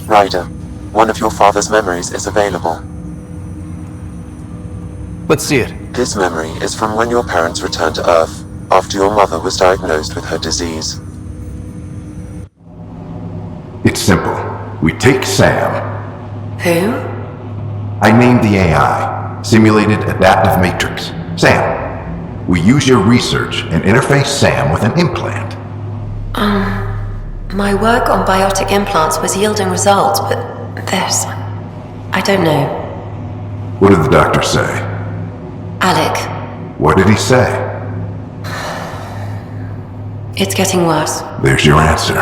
Ryder, one of your father's memories is available. Let's see it. This memory is from when your parents returned to Earth after your mother was diagnosed with her disease. It's simple. We take SAM. Who? I named the AI, Simulated Adaptive Matrix, SAM. We use your research and interface SAM with an implant. My work on biotic implants was yielding results, but this... I don't know. What did the doctor say? Alec, What did he say? it's getting worse. There's your answer.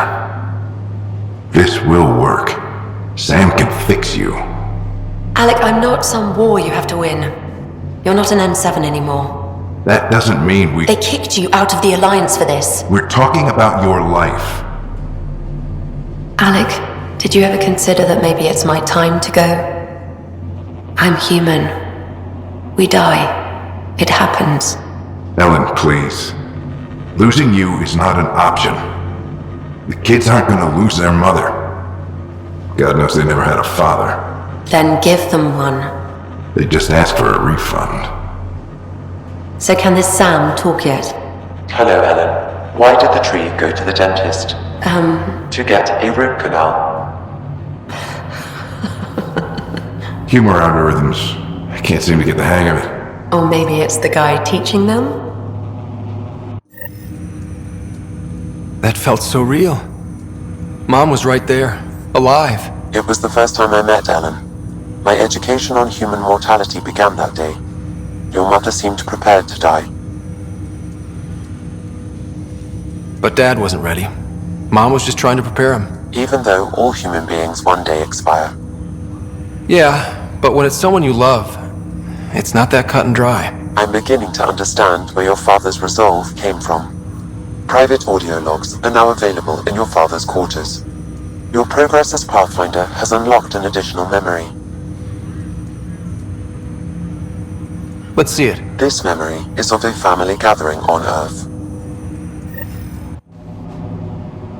This will work. SAM can fix you. Alec, I'm not some war you have to win. You're not an N7 anymore. That doesn't mean we... They kicked you out of the Alliance for this. We're talking about your life. Alec, did you ever consider that maybe it's my time to go? I'm human. We die. It happens. Ellen, please. Losing you is not an option. The kids aren't gonna lose their mother. God knows they never had a father. Then give them one. They just asked for a refund. So can this Sam talk yet? Hello, Ellen. Why did the tree go to the dentist? To get a root canal. Humor algorithms. I can't seem to get the hang of it. Or maybe it's the guy teaching them? That felt so real. Mom was right there, alive. It was the first time I met Ellen. My education on human mortality began that day. Your mother seemed prepared to die. But Dad wasn't ready. Mom was just trying to prepare him. Even though all human beings one day expire. Yeah, but when it's someone you love, it's not that cut and dry. I'm beginning to understand where your father's resolve came from. Private audio logs are now available in your father's quarters. Your progress as Pathfinder has unlocked an additional memory. Let's see it. This memory is of a family gathering on Earth.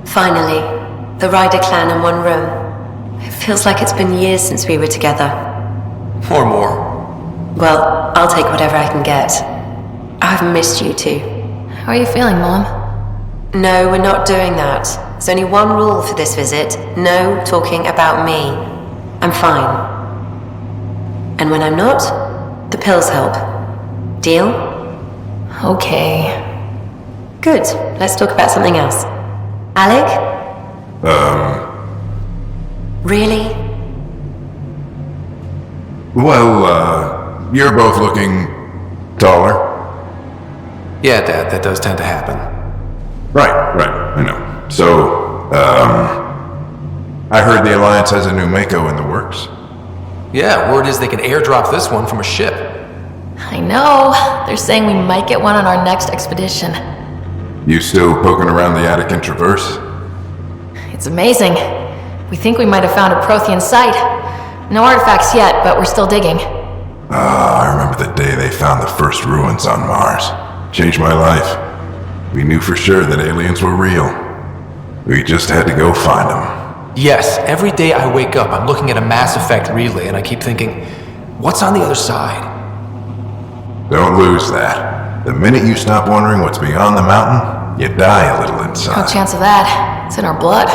Finally, the Ryder clan in one room. It feels like it's been years since we were together. Or more. Well, I'll take whatever I can get. I've missed you too. How are you feeling, Mom? No, we're not doing that. There's only one rule for this visit. No talking about me. I'm fine. And when I'm not, the pills help. Deal? Okay. Good. Let's talk about something else. Alec? Really? Well, you're both looking taller. Yeah, Dad, that does tend to happen. Right, I know. So, I heard the Alliance has a new Mako in the works. Yeah, word is they can airdrop this one from a ship. I know. They're saying we might get one on our next expedition. You still poking around the attic in Traverse? It's amazing. We think we might have found a Prothean site. No artifacts yet, but we're still digging. I remember the day they found the first ruins on Mars. Changed my life. We knew for sure that aliens were real. We just had to go find them. Yes, every day I wake up, I'm looking at a Mass Effect relay and I keep thinking, what's on the other side? Don't lose that. The minute you stop wondering what's beyond the mountain, you die a little inside. No chance of that. It's in our blood.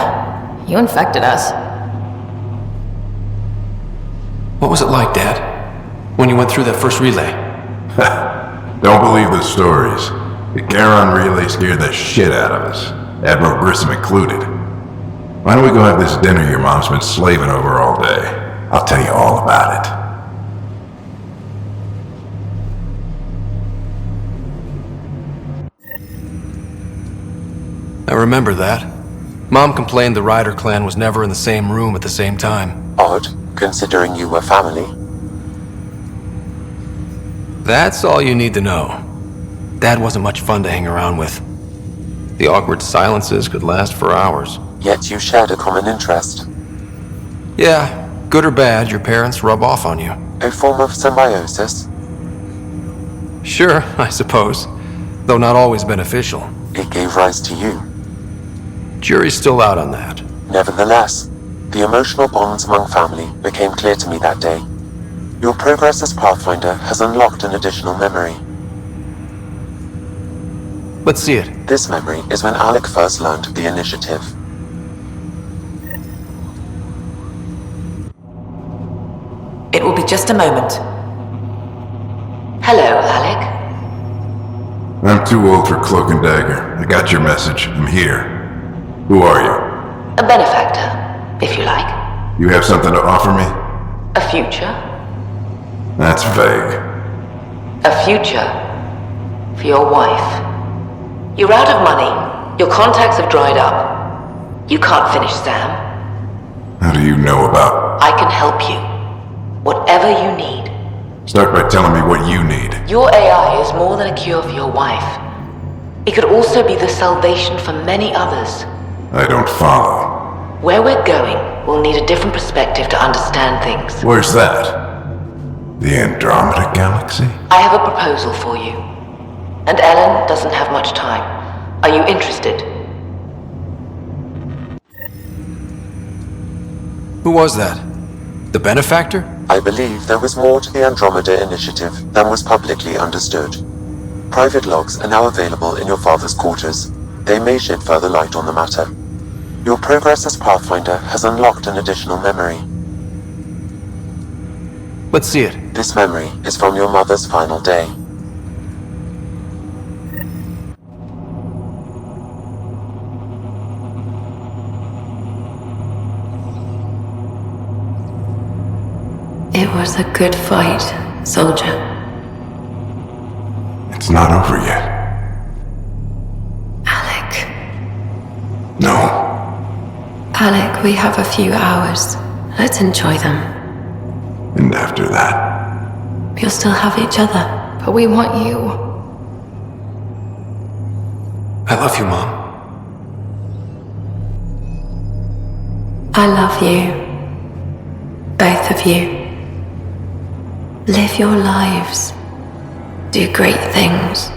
You infected us. What was it like, Dad? When you went through that first relay? Don't believe the stories. The Charon relay scared the shit out of us. Admiral Grissom included. Why don't we go have this dinner your mom's been slaving over all day? I'll tell you all about it. I remember that. Mom complained the Ryder clan was never in the same room at the same time. Odd, considering you were family. That's all you need to know. Dad wasn't much fun to hang around with. The awkward silences could last for hours. Yet you shared a common interest. Yeah, good or bad, your parents rub off on you. A form of symbiosis. Sure, I suppose. Though not always beneficial. It gave rise to you. Jury's still out on that. Nevertheless, The emotional bonds among family became clear to me that day. Your progress as Pathfinder has unlocked an additional memory. Let's see it. This memory is when Alec first learned the initiative. It will be just a moment. Hello, Alec. I'm too old for cloak and dagger. I got your message. I'm here. Who are you? A benefactor, if you like. You have something to offer me? A future? That's vague. A future for your wife. You're out of money. Your contacts have dried up. You can't finish SAM. How do you know about... I can help you. Whatever you need. Start by telling me what you need. Your AI is more than a cure for your wife. It could also be the salvation for many others. I don't follow. Where we're going, we'll need a different perspective to understand things. Where's that? The Andromeda galaxy? I have a proposal for you. And Ellen doesn't have much time. Are you interested? Who was that? The benefactor? I believe there was more to the Andromeda initiative than was publicly understood. Private logs are now available in your father's quarters. They may shed further light on the matter. Your progress as Pathfinder has unlocked an additional memory. Let's see it. This memory is from your mother's final day. It was a good fight, soldier. It's not over yet. Alec. No. Alec, we have a few hours. Let's enjoy them. And after that? You'll still have each other. But we want you. I love you, Mom. I love you. Both of you. Live your lives. Do great things.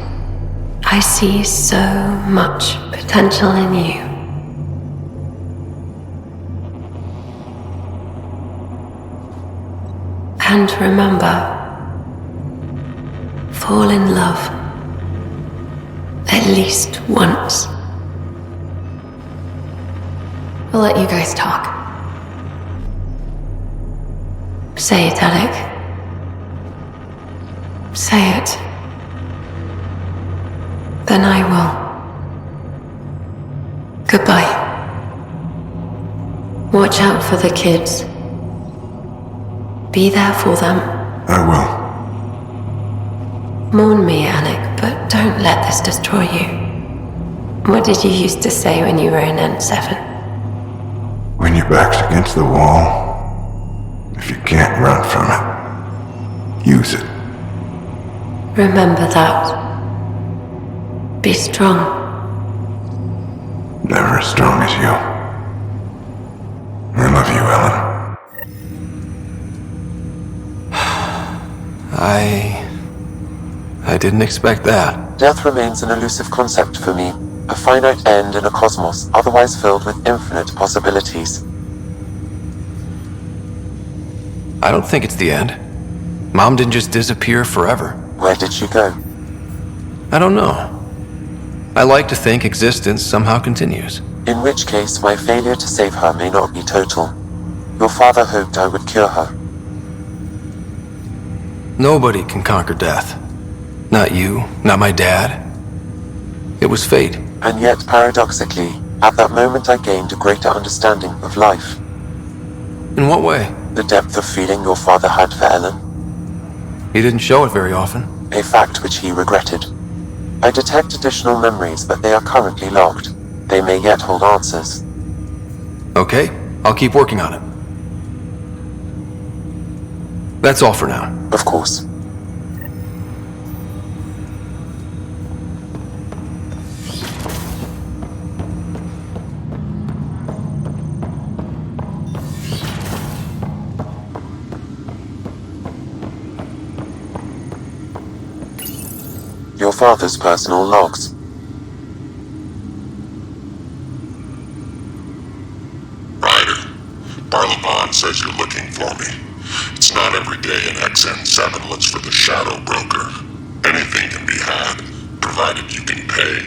I see so much potential in you. And remember, fall in love. At least once. We'll let you guys talk. Say it, Alec. Say it. Then I will. Goodbye. Watch out for the kids. Be there for them. I will. Mourn me, Alec, but don't let this destroy you. What did you used to say when you were in N7? When your back's against the wall, if you can't run from it, use it. Remember that. Be strong. Never as strong as you. I love you, Ellen. I didn't expect that. Death remains an elusive concept for me, a finite end in a cosmos otherwise filled with infinite possibilities. I don't think it's the end. Mom didn't just disappear forever. Where did she go? I don't know. I like to think existence somehow continues. In which case, my failure to save her may not be total. Your father hoped I would cure her. Nobody can conquer death. Not you, not my dad. It was fate. And yet, paradoxically, at that moment I gained a greater understanding of life. In what way? The depth of feeling your father had for Ellen. He didn't show it very often. A fact which he regretted. I detect additional memories, but they are currently locked. They may yet hold answers. Okay, I'll keep working on it. That's all for now. Of course. Your father's personal logs. Ryder, Barlabon says you're looking for me. It's not every day an XN7 looks for the shadow broker. Anything can be had, provided you can pay.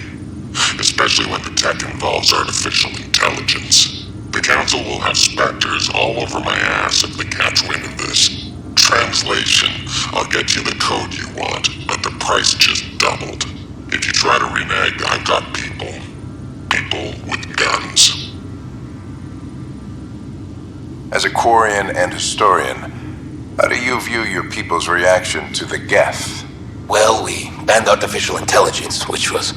Especially when the tech involves artificial intelligence. The Council will have specters all over my ass if they catch wind of this. Translation, I'll get you the code you want, but the price just doubled. If you try to renege, I've got people. People with guns. As a Quarian and historian, how do you view your people's reaction to the Geth? Well, we banned artificial intelligence, which was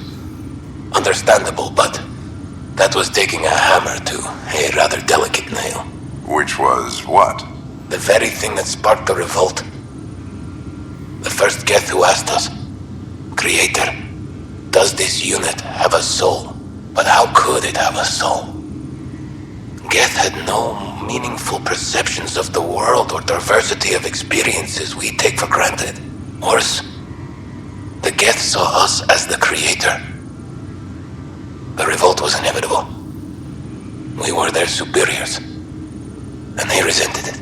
understandable, but that was taking a hammer to a rather delicate nail. Which was what? The very thing that sparked the revolt. The first Geth who asked us, Creator, does this unit have a soul? But how could it have a soul? Geth had no meaningful perceptions of the world or diversity of experiences we take for granted. Worse, the Geth saw us as the Creator. The revolt was inevitable. We were their superiors, and they resented it.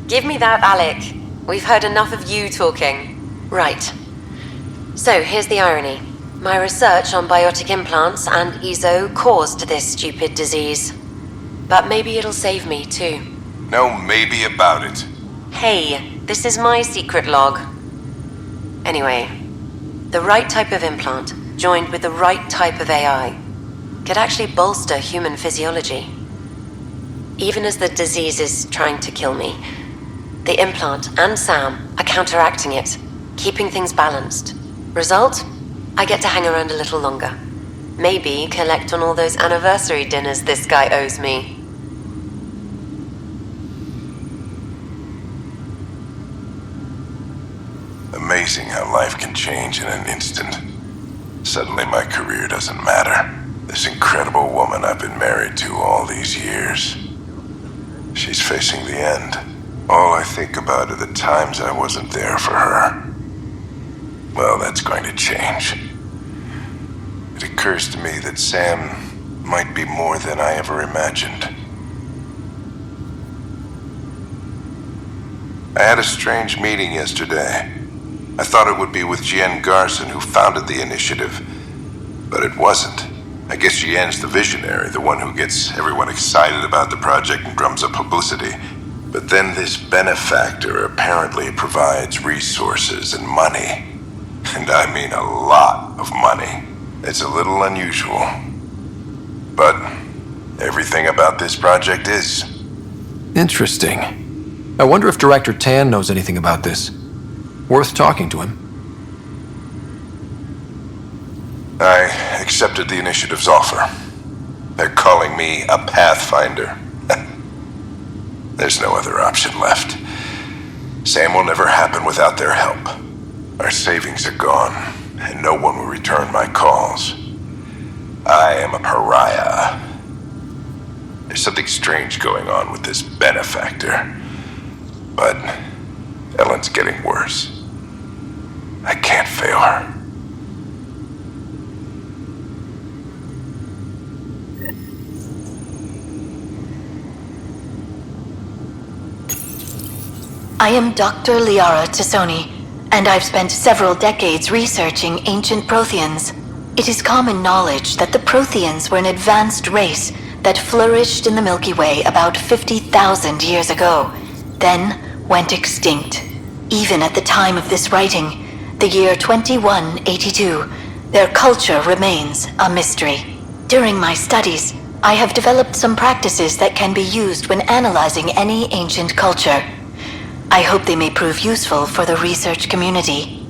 Give me that, Alec. We've heard enough of you talking. Right. So, here's the irony. My research on biotic implants and EZO caused this stupid disease. But maybe it'll save me, too. No maybe about it. Hey, this is my secret log. Anyway, the right type of implant, joined with the right type of AI, could actually bolster human physiology. Even as the disease is trying to kill me, the implant and SAM are counteracting it, keeping things balanced. Result? I get to hang around a little longer. Maybe collect on all those anniversary dinners this guy owes me. Amazing how life can change in an instant. Suddenly my career doesn't matter. This incredible woman I've been married to all these years. She's facing the end. All I think about are the times I wasn't there for her. Well, that's going to change. It occurs to me that Sam might be more than I ever imagined. I had a strange meeting yesterday. I thought it would be with Jien Garson, who founded the initiative, but it wasn't. I guess Jien's the visionary, the one who gets everyone excited about the project and drums up publicity. But then this benefactor apparently provides resources and money. And I mean a lot of money. It's a little unusual. But everything about this project is. Interesting. I wonder if Director Tan knows anything about this. Worth talking to him. I accepted the initiative's offer. They're calling me a Pathfinder. There's no other option left. SAM will never happen without their help. Our savings are gone, and no one will return my calls. I am a pariah. There's something strange going on with this benefactor. But Ellen's getting worse. I can't fail her. I am Dr. Liara Tassoni, and I've spent several decades researching ancient Protheans. It is common knowledge that the Protheans were an advanced race that flourished in the Milky Way about 50,000 years ago, then went extinct. Even at the time of this writing, the year 2182, their culture remains a mystery. During my studies, I have developed some practices that can be used when analyzing any ancient culture. I hope they may prove useful for the research community.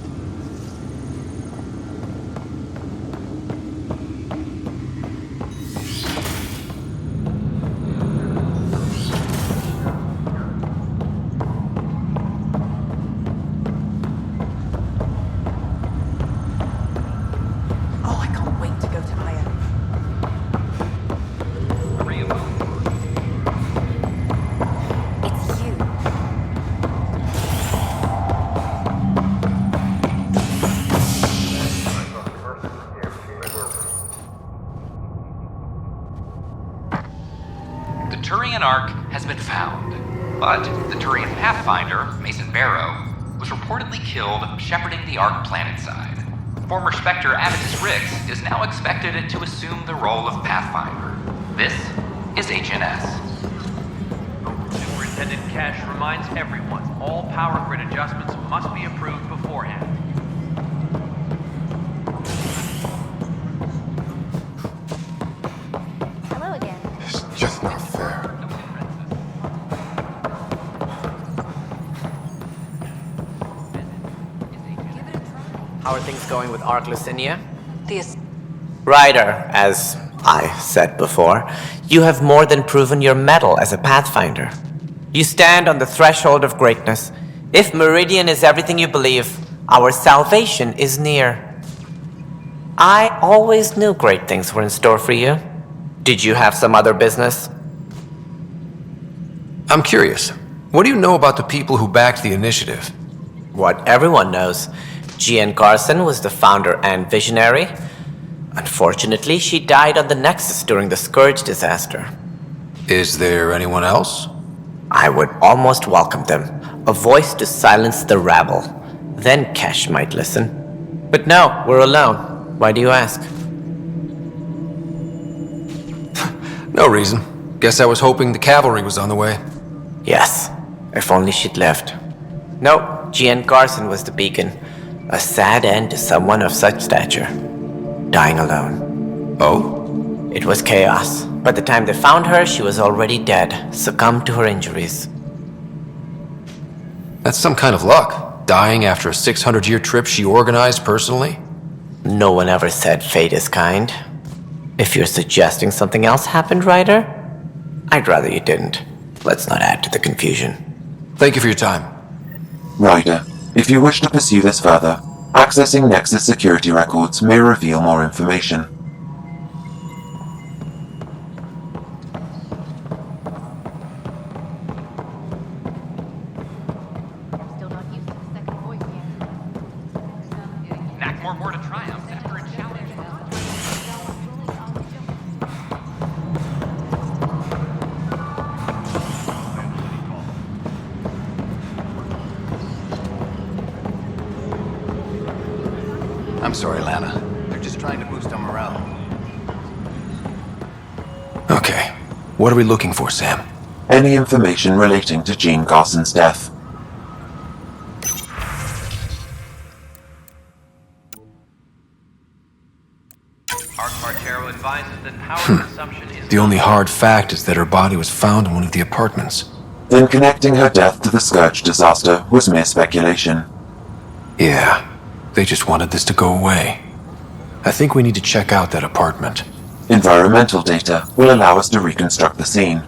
the Turian Ark has been found. But the Turian Pathfinder, Mason Barrow, was reportedly killed shepherding the Ark planetside. Former Spectre Avitus Rix is now expected to assume the role of Pathfinder. This is HNS. Superintendent Cash reminds everyone all power grid adjustments must be approved beforehand. Hello again. It's just not fair. How are things going with Ark Lucinia? Ryder, as I said before, you have more than proven your mettle as a Pathfinder. You stand on the threshold of greatness. If Meridian is everything you believe, our salvation is near. I always knew great things were in store for you. Did you have some other business? I'm curious. What do you know about the people who backed the initiative? What everyone knows. Jean Garson was the founder and visionary. Unfortunately, she died on the Nexus during the Scourge disaster. Is there anyone else? I would almost welcome them. A voice to silence the rabble. Then Kesh might listen. But no, we're alone. Why do you ask? No reason. Guess I was hoping the cavalry was on the way. Yes, if only she'd lived. No, Jean Garson was the beacon. A sad end to someone of such stature. Dying alone. Oh? It was chaos. By the time they found her, she was already dead, succumbed to her injuries. That's some kind of luck. Dying after a 600-year trip she organized personally? No one ever said fate is kind. If you're suggesting something else happened, Ryder, I'd rather you didn't. Let's not add to the confusion. Thank you for your time. Ryder, if you wish to pursue this further, accessing Nexus security records may reveal more information. Still not used to the second voice yet. Nakmor more to triumph after a challenge. I'm sorry, Lana. They're just trying to boost our morale. Okay. What are we looking for, Sam? Any information relating to Jean Garson's death. Ark Martero advises that power consumption is The only hard fact is that her body was found in one of the apartments. Then connecting her death to the Scourge disaster was mere speculation. Yeah. They just wanted this to go away. I think we need to check out that apartment. Environmental data will allow us to reconstruct the scene.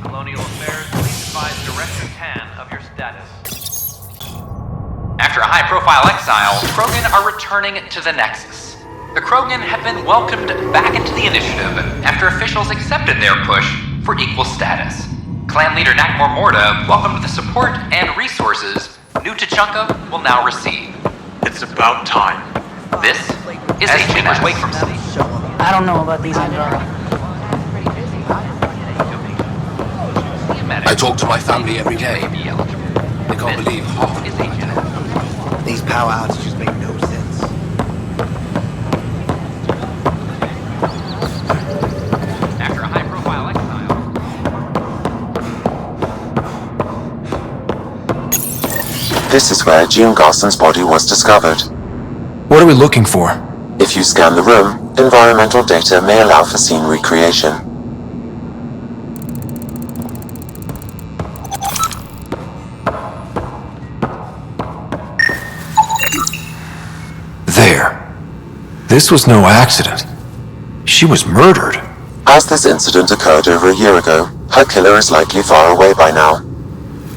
Colonial Affairs, please advise Director Tan of your status. After a high-profile exile, Krogan are returning to the Nexus. The Krogan have been welcomed back into the initiative after officials accepted their push for equal status. Clan leader Nakmor Morda welcomed the support and resources New Tachanka will now receive. It's about time. This is HNS. Wake from sleep. I don't know about these Andromeda. I talk to my family every day. They can't believe half of it. These power outages make no sense. After a high-profile exile, This is where Jean Garson's body was discovered. What are we looking for? If you scan the room, environmental data may allow for scene recreation. There. This was no accident. She was murdered. As this incident occurred over a year ago, her killer is likely far away by now.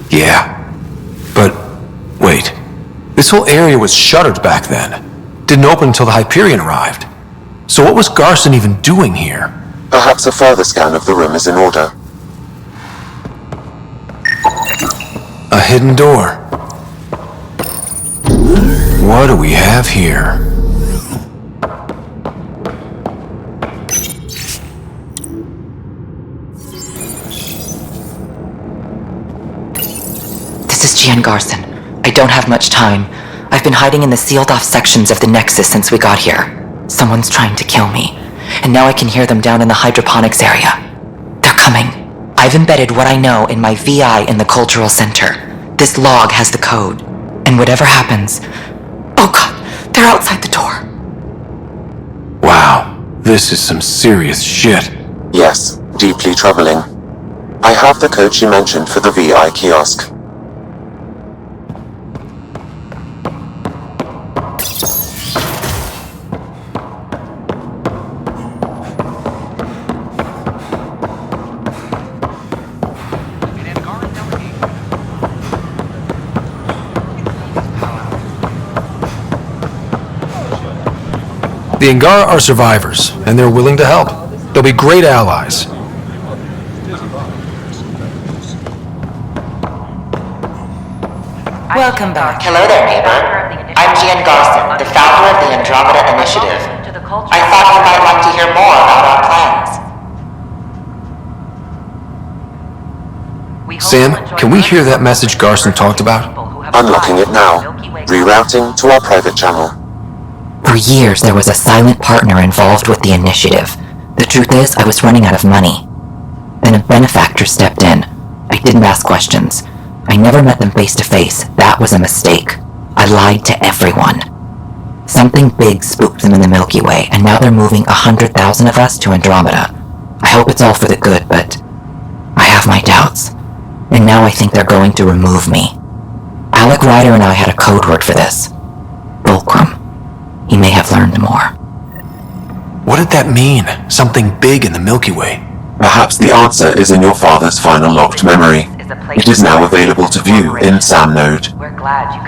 Yeah. But, wait. This whole area was shuttered back then. Didn't open until the Hyperion arrived. So what was Garson even doing here? Perhaps a further scan of the room is in order. hidden door. What do we have here? This is Gian Garson. I don't have much time. I've been hiding in the sealed-off sections of the Nexus since we got here. Someone's trying to kill me, and now I can hear them down in the hydroponics area. They're coming. I've embedded what I know in my VI in the Cultural Center. This log has the code, and whatever happens... Oh god, they're outside the door. Wow, this is some serious shit. Yes, deeply troubling. I have the code she mentioned for the VI kiosk. The Angara are survivors, and they're willing to help. They'll be great allies. Welcome back. Hello there, neighbor. I'm Gian Garson, the founder of the Andromeda Initiative. I thought you might like to hear more about our plans. Sam, can we hear that message Garson talked about? Unlocking it now. Rerouting to our private channel. For years, there was a silent partner involved with the initiative. The truth is, I was running out of money. Then a benefactor stepped in. I didn't ask questions. I never met them face to face. That was a mistake. I lied to everyone. Something big spooked them in the Milky Way, and now they're moving 100,000 of us to Andromeda. I hope it's all for the good, but I have my doubts. And now I think they're going to remove me. Alec, Ryder, and I had a code word for this. Fulcrum. He may have learned more. What did that mean? Something big in the Milky Way? Perhaps the answer is in your father's final locked memory. It is now available to view in SAM node.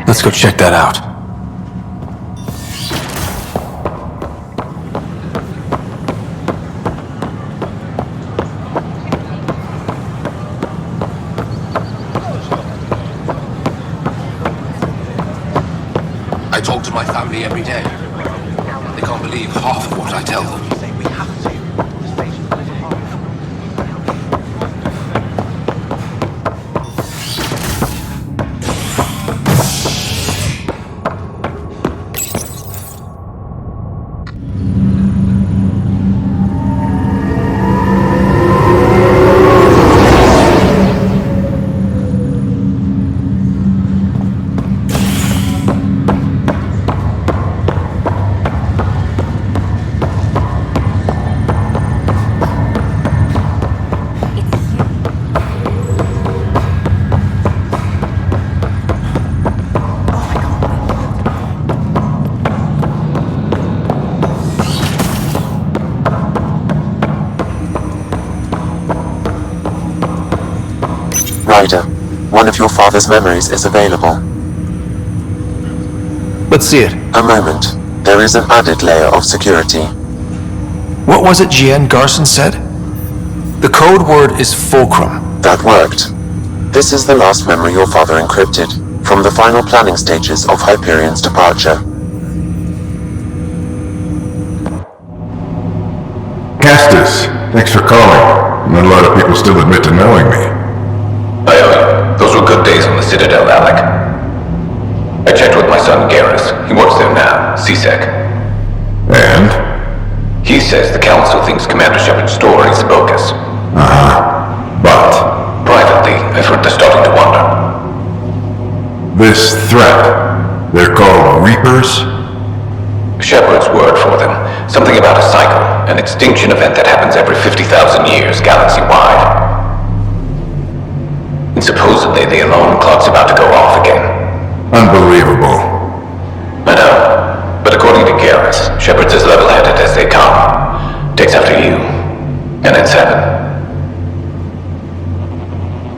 Let's go check that out. I talk to my family every day. They can't believe half of what I tell them. Ryder, one of your father's memories is available. Let's see it. A moment. There is an added layer of security. What was it Gian Garson said? The code word is Fulcrum. That worked. This is the last memory your father encrypted, from the final planning stages of Hyperion's departure. Castis, thanks for calling. Not a lot of people still admit to knowing me. Those were good days on the Citadel, Alec. I checked with my son Garrus. He works there now, CSEC. And? He says the Council thinks Commander Shepard's story is bogus. But? Privately, I've heard they're starting to wonder. This threat, they're called Reapers? Shepard's word for them. Something about a cycle, an extinction event that happens every 50,000 years, galaxy-wide. And supposedly the alarm clock's about to go off again. Unbelievable. I know. But according to Garrus, Shepard's as level-headed as they come. Takes after you. And then 7.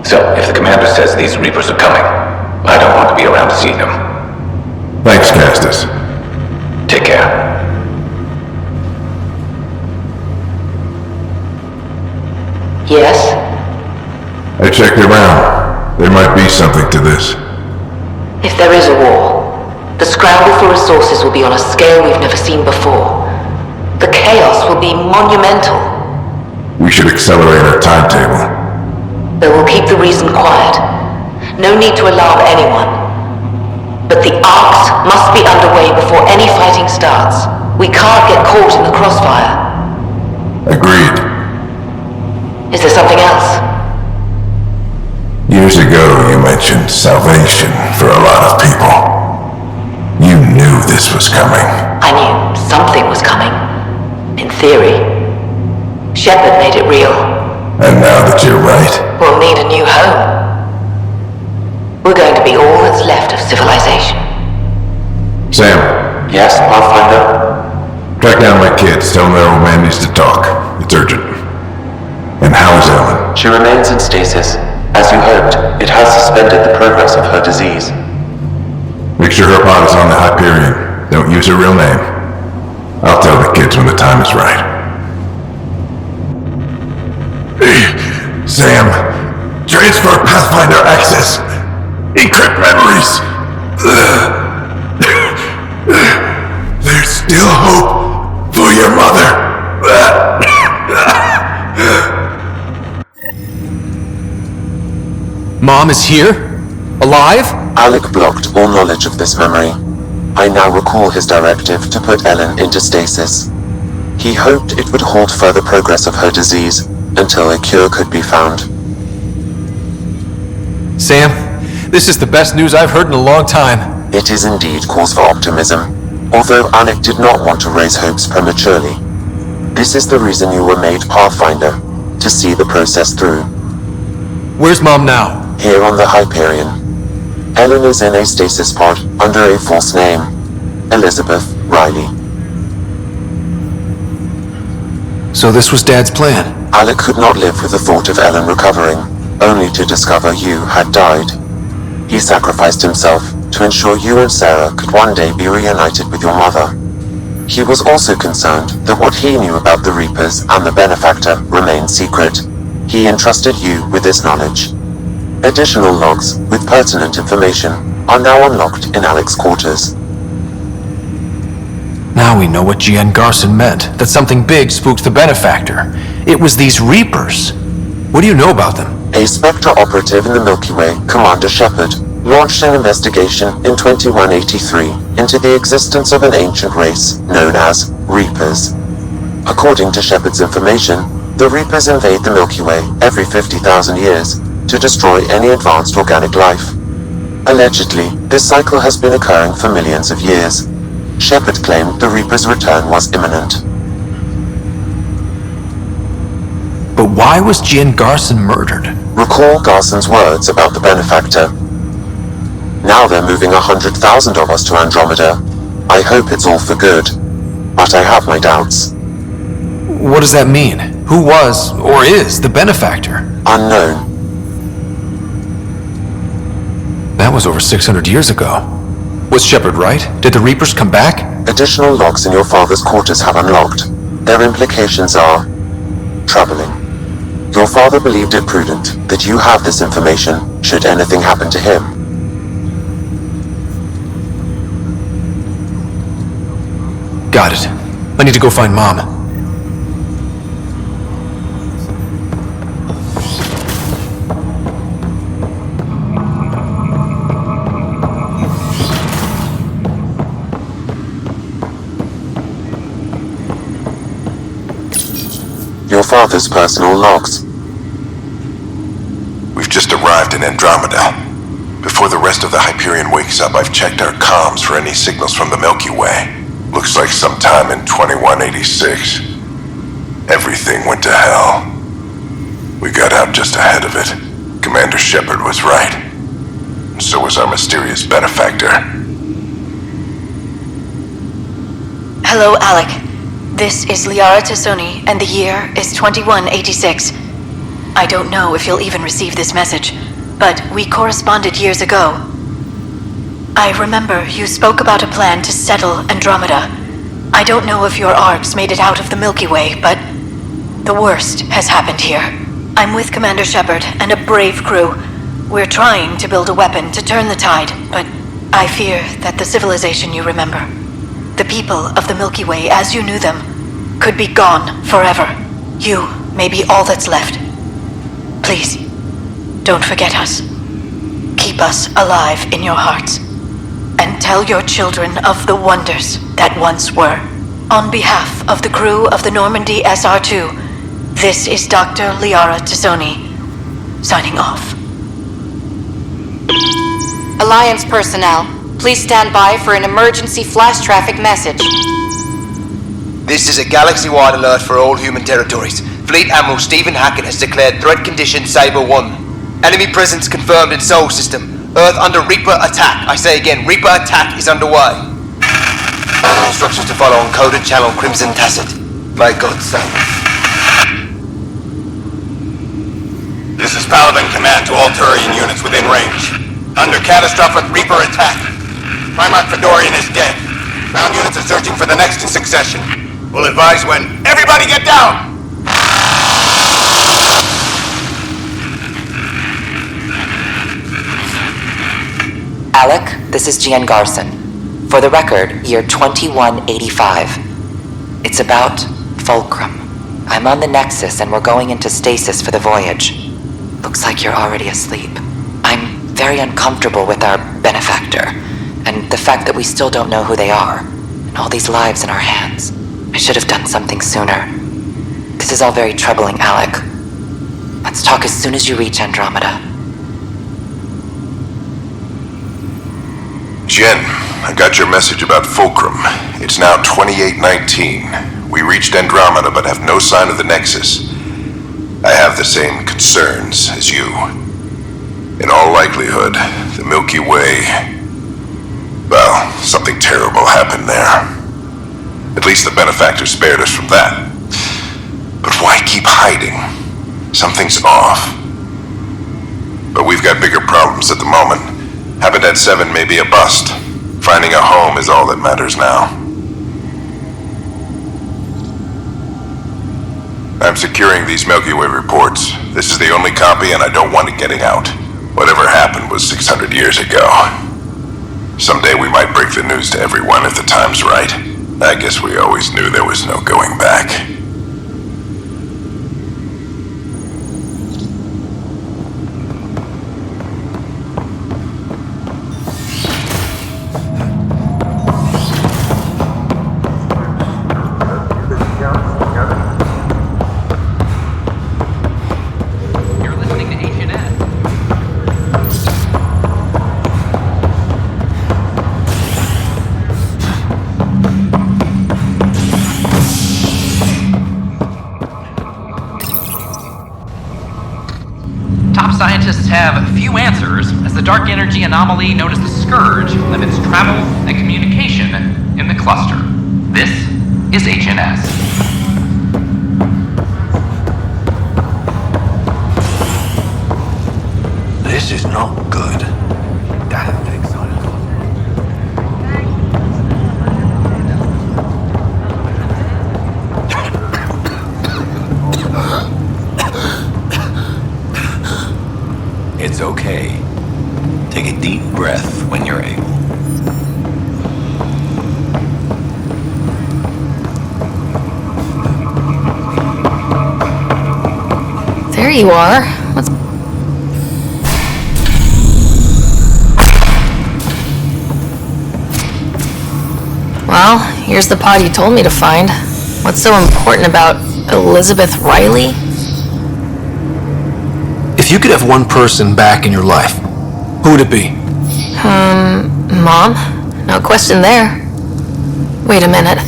So, if the commander says these Reapers are coming, I don't want to be around to see them. Thanks, Castis. Take care. Yes? I checked around. There might be something to this. If there is a war, the scramble for resources will be on a scale we've never seen before. The chaos will be monumental. We should accelerate our timetable. Though we'll keep the reason quiet. No need to alarm anyone. But the arcs must be underway before any fighting starts. We can't get caught in the crossfire. Agreed. Is there something else? Years ago, you mentioned salvation for a lot of people. You knew this was coming. I knew something was coming. In theory. Shepard made it real. And now that you're right, We'll need a new home. We're going to be all that's left of civilization. Sam, Yes, Pathfinder? track down my kids. Tell them their old man needs to talk. It's urgent. And how is Ellen? She remains in stasis. As you hoped, it has suspended the progress of her disease. Make sure her pod is on the Hyperion. Don't use her real name. I'll tell the kids when the time is right. Sam, transfer Pathfinder access. Encrypt memories. There's still hope for your mother. Mom is here? Alive? Alec blocked all knowledge of this memory. I now recall his directive to put Ellen into stasis. He hoped it would halt further progress of her disease until a cure could be found. Sam, this is the best news I've heard in a long time. It is indeed cause for optimism, although Alec did not want to raise hopes prematurely. This is the reason you were made Pathfinder, to see the process through. Where's Mom now? Here on the Hyperion. Ellen is in a stasis pod under a false name, Elizabeth Riley. So this was Dad's plan? Alec could not live with the thought of Ellen recovering, only to discover you had died. He sacrificed himself to ensure you and Sarah could one day be reunited with your mother. He was also concerned that what he knew about the Reapers and the Benefactor remained secret. He entrusted you with this knowledge. Additional logs with pertinent information are now unlocked in Alec's quarters. Now we know what G.N. Garson meant, that something big spooked the Benefactor. It was these Reapers. What do you know about them? A Spectre operative in the Milky Way, Commander Shepard, launched an investigation in 2183 into the existence of an ancient race known as Reapers. According to Shepard's information, the Reapers invade the Milky Way every 50,000 years to destroy any advanced organic life. Allegedly, this cycle has been occurring for millions of years. Shepard claimed the Reaper's return was imminent. But why was G.N. Garson murdered? Recall Garson's words about the Benefactor. Now they're moving 100,000 of us to Andromeda. I hope it's all for good, but I have my doubts. What does that mean? Who was, or is, the Benefactor? Unknown. That was over 600 years ago. Was Shepard right? Did the Reapers come back? Additional logs in your father's quarters have unlocked. Their implications are troubling. Your father believed it prudent that you have this information should anything happen to him. Got it. I need to go find Mom. Your father's personal logs. We've just arrived in Andromeda. Before the rest of the Hyperion wakes up, I've checked our comms for any signals from the Milky Way. Looks like sometime in 2186. Everything went to hell. We got out just ahead of it. Commander Shepard was right. And so was our mysterious Benefactor. Hello, Alec. This is Liara Tassoni, and the year is 2186. I don't know if you'll even receive this message, but we corresponded years ago. I remember you spoke about a plan to settle Andromeda. I don't know if your arcs made it out of the Milky Way, but the worst has happened here. I'm with Commander Shepard and a brave crew. We're trying to build a weapon to turn the tide, but I fear that the civilization you remember, the people of the Milky Way as you knew them, could be gone forever. You may be all that's left. Please, don't forget us. Keep us alive in your hearts. And tell your children of the wonders that once were. On behalf of the crew of the Normandy SR2, this is Dr. Liara Tassoni, signing off. Alliance personnel, please stand by for an emergency flash traffic message. This is a galaxy-wide alert for all human territories. Fleet Admiral Stephen Hackett has declared threat condition Saber 1. Enemy presence confirmed in Sol System. Earth under Reaper attack. I say again, Reaper attack is underway. Instructions to follow on coded channel Crimson Tacit. May God save. This is Paladin Command to all Turian units within range. Under catastrophic Reaper attack. Primarch Fedorian is dead. Ground units are searching for the next in succession. We'll advise when. Everybody get down! Alec, this is Gian Garson. For the record, year 2185. It's about Fulcrum. I'm on the Nexus and we're going into stasis for the voyage. Looks like you're already asleep. I'm very uncomfortable with our benefactor, and the fact that we still don't know who they are, and all these lives in our hands. I should have done something sooner. This is all very troubling, Alec. Let's talk as soon as you reach Andromeda. Jen, I got your message about Fulcrum. It's now 2819. We reached Andromeda but have no sign of the Nexus. I have the same concerns as you. In all likelihood, the Milky Way... Well, something terrible happened there. At least the benefactor spared us from that. But why keep hiding? Something's off. But we've got bigger problems at the moment. Habitat 7 may be a bust. Finding a home is all that matters now. I'm securing these Milky Way reports. This is the only copy and I don't want it getting out. Whatever happened was 600 years ago. Someday we might break the news to everyone if the time's right. I guess we always knew there was no going back. Scientists have few answers, as the dark energy anomaly known as the Scourge limits travel and communication in the cluster. This is HNS. This is not good. Damn, I'm excited. It's okay. Take a deep breath when you're able. There you are. What's... Well, here's the pod you told me to find. What's so important about Elizabeth Riley? If you could have one person back in your life, who would it be? Mom? No question there. Wait a minute.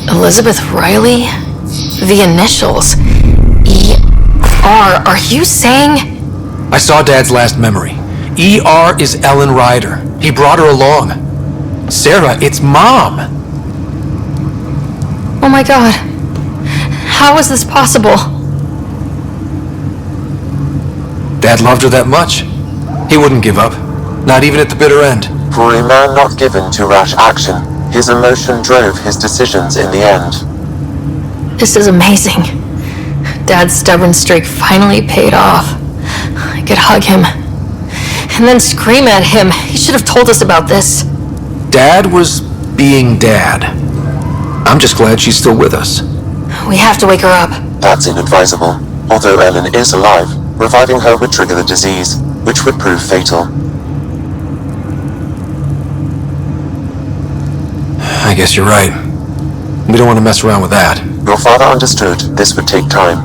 Elizabeth Riley? The initials. E.R. Are you saying? I saw Dad's last memory. E.R. is Ellen Ryder. He brought her along. Sarah, it's Mom. Oh my God. How is this possible? Dad loved her that much. He wouldn't give up, not even at the bitter end. For a man not given to rash action, his emotion drove his decisions in the end. This is amazing. Dad's stubborn streak finally paid off. I could hug him, and then scream at him. He should have told us about this. Dad was being Dad. I'm just glad she's still with us. We have to wake her up. That's inadvisable. Although Ellen is alive, reviving her would trigger the disease, which would prove fatal. I guess you're right. We don't want to mess around with that. Your father understood this would take time.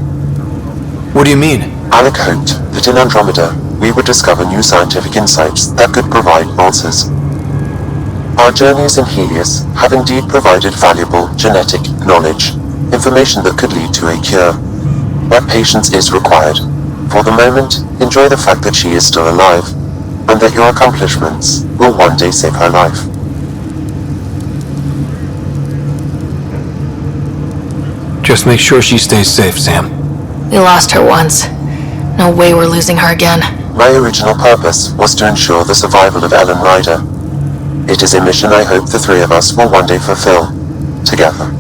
What do you mean? Alec hoped that in Andromeda, we would discover new scientific insights that could provide answers. Our journeys in Helios have indeed provided valuable genetic knowledge, information that could lead to a cure. But patience is required. For the moment, enjoy the fact that she is still alive, and that your accomplishments will one day save her life. Just make sure she stays safe, Sam. We lost her once. No way we're losing her again. My original purpose was to ensure the survival of Ellen Ryder. It is a mission I hope the three of us will one day fulfill, together.